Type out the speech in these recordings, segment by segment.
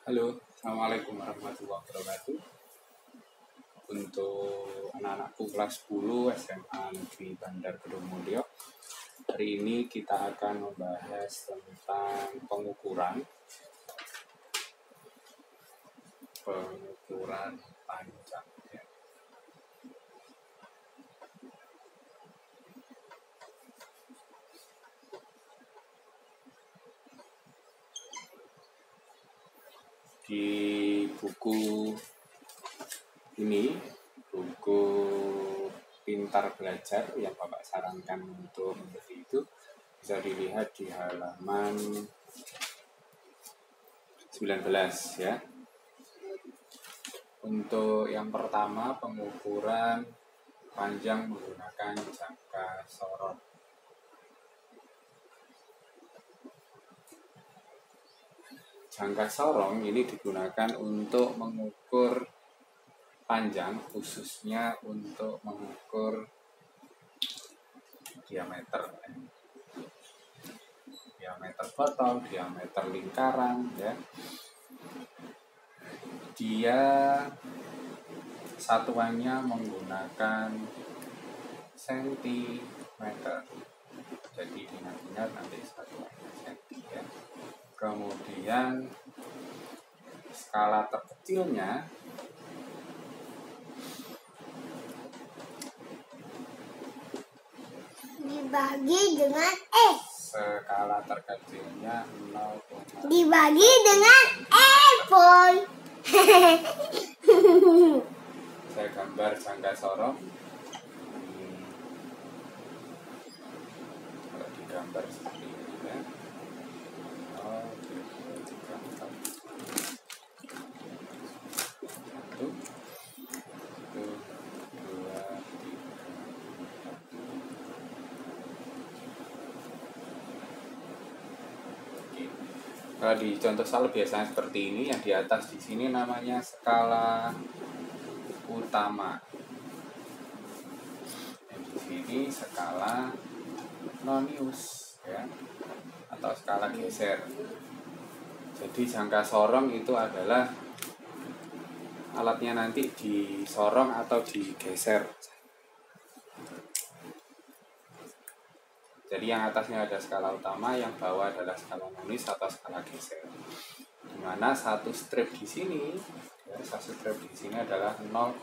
Halo, Assalamualaikum warahmatullahi wabarakatuh. Untuk anak-anakku kelas 10 SMA Negeri Bandar Kedung Mulyo, hari ini kita akan membahas tentang pengukuran panjang. Di buku ini, buku Pintar Belajar yang Bapak sarankan untuk membeli itu bisa dilihat di halaman 19 ya. Untuk yang pertama, pengukuran panjang menggunakan jangka sorot. Jangka sorong ini digunakan untuk mengukur panjang, khususnya untuk mengukur diameter botol, diameter lingkaran ya. Dia satuannya menggunakan sentimeter. Jadi ingat-ingat nanti satuannya senti ya. Kemudian skala terkecilnya dibagi dengan skala terkecilnya 0, dibagi dengan boy. saya gambar jangka sorong. Kalau digambar seperti ini ya. 0, 2, 3, 4. 1, 2, 3. Kalau di contoh soal biasanya seperti ini, yang di atas di sini namanya skala utama. Yang di sini skala nonius ya, atau skala geser. Jadi jangka sorong itu adalah alatnya nanti disorong atau digeser. Jadi yang atasnya ada skala utama, yang bawah adalah skala nonius atau skala geser. Dimana satu strip di sini, adalah 0,1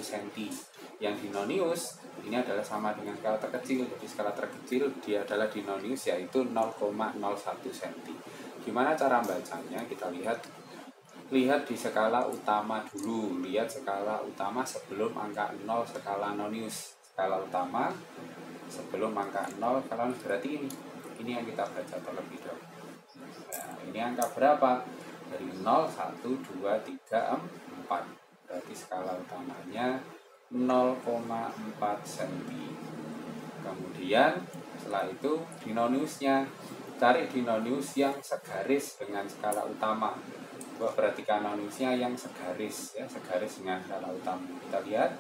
cm. Yang di nonius ini adalah sama dengan skala terkecil. Jadi skala terkecil dia adalah di nonius yaitu 0,01 cm. Gimana cara bacanya? Kita lihat di skala utama dulu. Lihat skala utama sebelum angka 0 skala nonius. Skala utama sebelum angka 0 kalau berarti ini yang kita baca terlebih dahulu. Nah, ini angka berapa? Dari 0, 1, 2, 3, 4. Berarti skala utamanya 0,4 cm. Kemudian setelah itu dinoniusnya, cari dinonius yang segaris dengan skala utama. Perhatikan noniusnya yang segaris ya, segaris dengan skala utama. Kita lihat,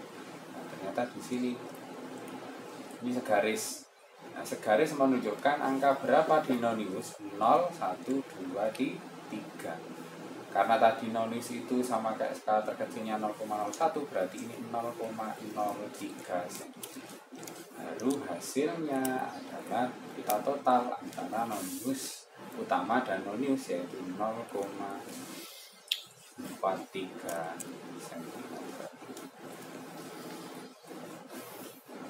nah, ternyata di sini ini segaris. Nah, segaris menunjukkan angka berapa di nonius? 0, 1, 2, 3. Karena tadi nonius itu sama kayak skala terkecilnya 0,01, berarti ini 0,03 cm. Lalu hasilnya adalah kita total antara nonius utama dan nonius, yaitu 0,43 cm.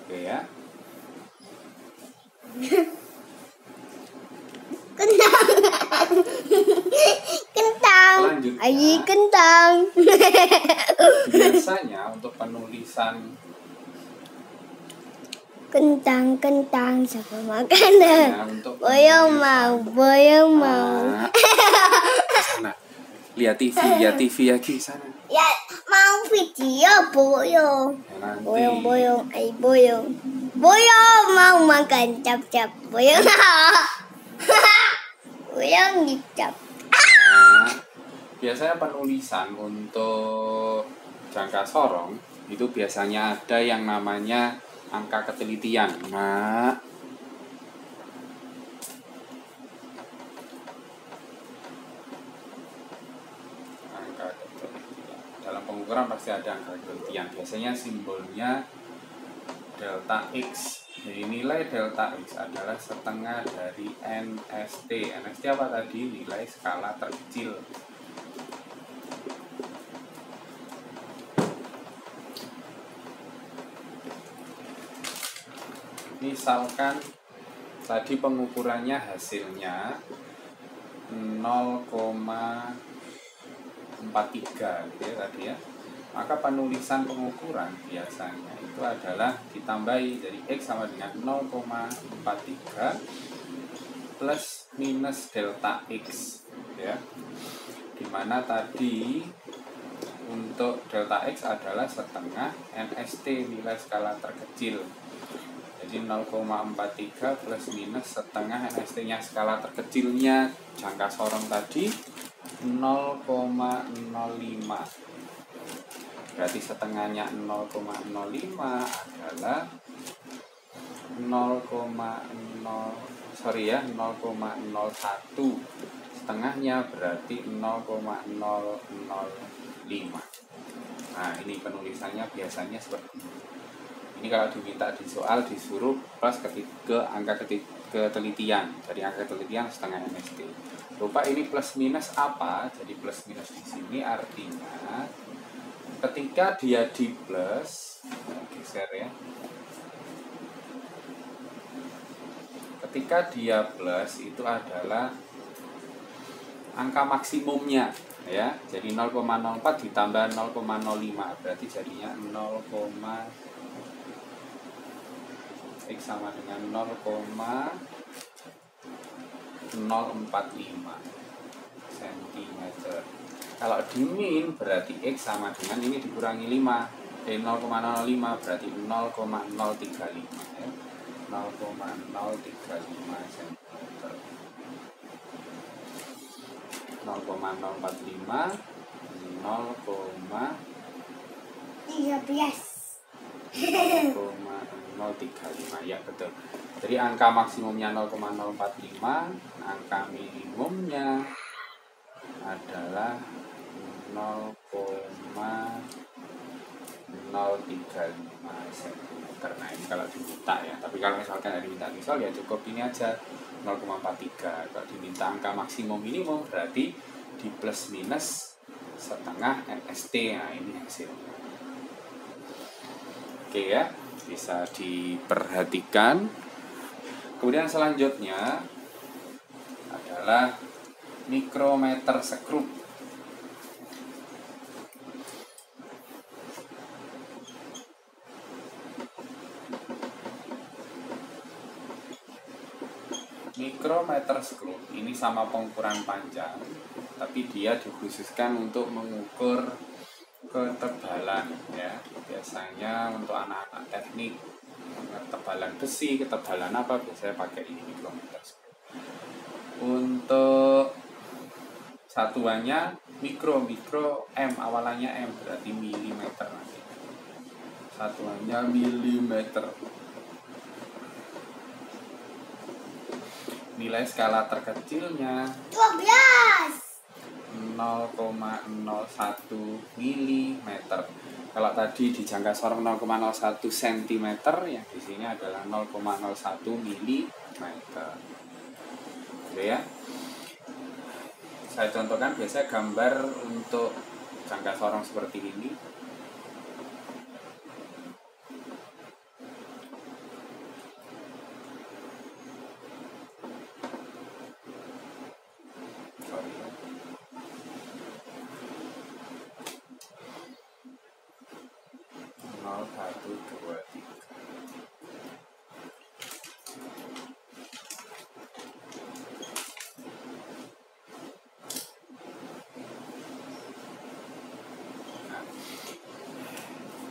Oke ya. Kentang. Ayi kentang. Biasanya untuk penulisan Kentang sama makanan. ya, untuk Boyong mau. Nah, lihat TV lagi sana. Ya mau video boyong. Ya, Boyong. Boyong mau makan cap. Boyong. Boyong dicap. Nah, biasanya penulisan untuk jangka sorong itu biasanya ada yang namanya angka ketelitian. Nah, pengukuran pasti ada angka ketelitian. Biasanya simbolnya delta X. Jadi nilai delta X adalah setengah dari NST. NST apa tadi? Nilai skala terkecil. Misalkan tadi pengukurannya hasilnya 0,43 gitu ya tadi ya. Maka penulisan pengukuran biasanya itu adalah ditambahi dari X sama dengan 0,43 plus minus delta X ya. Dimana tadi untuk delta X adalah setengah NST, nilai skala terkecil. Jadi 0,43 plus minus setengah NST-nya skala terkecilnya jangka sorong tadi 0,05. Berarti setengahnya 0,05 adalah 0,01. Setengahnya berarti 0,005. Nah, ini penulisannya biasanya seperti ini. Ini kalau diminta di soal disuruh plus ke angka ketelitian. Jadi angka ketelitian setengah NST. Lupa ini plus minus apa? Jadi plus minus di sini artinya ketika dia di plus, geser ya. Ketika dia plus itu adalah angka maksimumnya ya. Jadi 0,04 ditambah 0,05 berarti jadinya 0, X sama dengan 0,045 cm. Kalau dimin berarti X sama dengan ini dikurangi 5. 0,05 berarti 0,035 ya. 0,035 cm. 0,045 0,035 ya betul. Jadi angka maksimumnya 0,045, angka minimumnya adalah 0,035 cm. Nah ini kalau diminta ya. Tapi kalau misalkan ada diminta misal ya cukup ini aja 0,43. Kalau diminta angka maksimum minimum berarti di plus minus setengah NST. Nah ini hasilnya. Oke ya, bisa diperhatikan. Kemudian selanjutnya adalah mikrometer skrup. Mikrometer skrup ini sama pengukuran panjang, tapi dia dikhususkan untuk mengukur ketebalan ya. Biasanya untuk anak-anak teknik ketebalan besi, ketebalan apa biasanya pakai ini mikrometer skrup. Untuk satuannya mikro M, awalannya M berarti milimeter nanti. Satuannya milimeter. Nilai skala terkecilnya 0,01 mm. Kalau tadi di jangka sorong 0,01 cm, yang di sini adalah 0,01 mm. Oke ya. Saya contohkan biasanya gambar untuk jangka sorong seperti ini.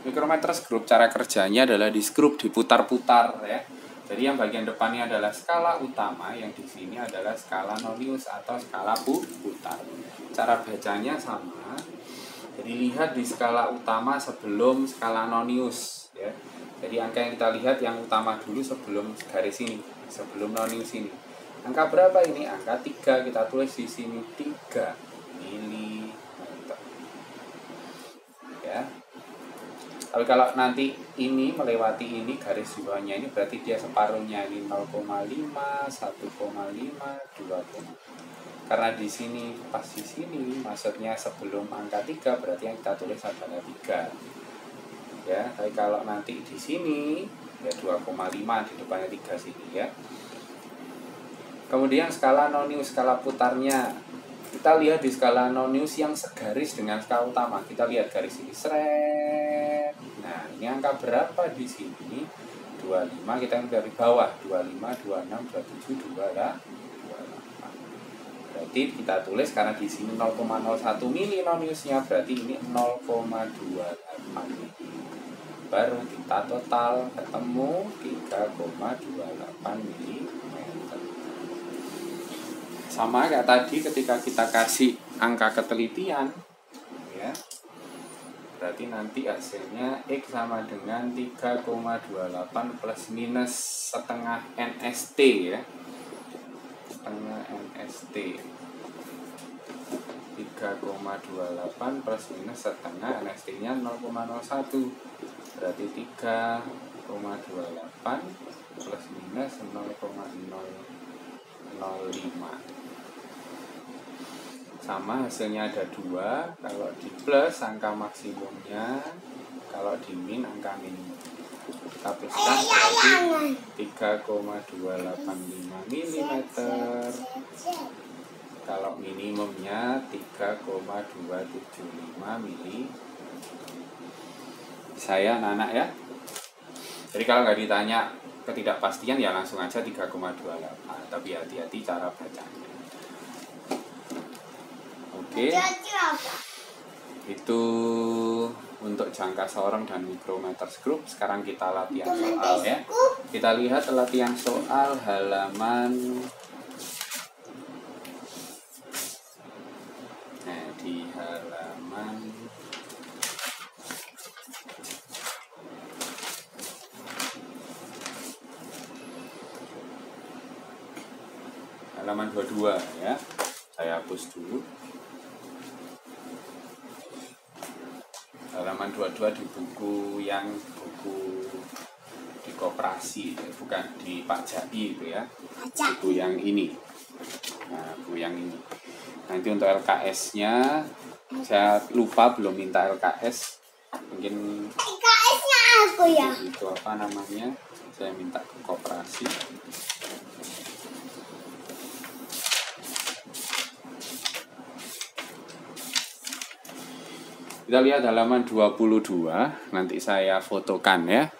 Mikrometer skrup cara kerjanya adalah di skrup diputar-putar ya. Jadi yang bagian depannya adalah skala utama, yang di sini adalah skala nonius atau skala putar. Cara bacanya sama. Jadi lihat di skala utama sebelum skala nonius ya. Jadi angka yang kita lihat yang utama dulu sebelum garis ini, sebelum nonius ini. Angka berapa ini? Angka 3, kita tulis di sini 3 mm. Ya. Tapi kalau nanti ini melewati ini, garis di bawahnya ini berarti dia separuhnya ini 0,5, 1,5, 2. Karena di sini pas di sini maksudnya sebelum angka 3 berarti yang kita tulis adalah 3. Ya, tapi kalau nanti di sini ya 2,5 di depannya 3 sini ya. Kemudian skala nonius, skala putarnya. Kita lihat di skala nonius yang segaris dengan skala utama. Kita lihat garis ini seret. Nah, ini angka berapa di sini? 25, kita yang dari bawah 25, 26, 27, 28. Berarti kita tulis karena di sini 0,01 mili noniusnya, berarti ini 0,28 mili. Baru kita total ketemu 3,28 mili. Sama kayak tadi ketika kita kasih angka ketelitian ya, berarti nanti hasilnya X sama dengan 3,28 plus minus setengah NST ya, setengah NST. 3,28 plus minus setengah, NST nya 0,01, berarti 3,28 plus minus 0,005. Sama hasilnya ada 2. Kalau di plus angka maksimumnya, kalau di min angka minimum. Kita pluskan berarti 3,285 mm. Kalau minimumnya 3,275 mm. Saya anak-anak ya. Jadi kalau nggak ditanya ketidakpastian ya langsung aja 3,28. Tapi hati-hati cara bacanya. Oke, itu untuk jangka sorong dan micrometers group. Sekarang kita latihan soal ya. Kita lihat latihan soal halaman di halaman halaman 22 ya. Saya hapus dulu. Halaman 22 di buku di koperasi, bukan di Pak Jai itu ya. Buku yang ini. Nah, buku yang ini. Nanti untuk LKS-nya saya lupa belum minta LKS. Mungkin LKS-nya aku ya. Itu apa namanya? Saya minta ke koperasi. Kita lihat halaman 22, nanti saya fotokan ya.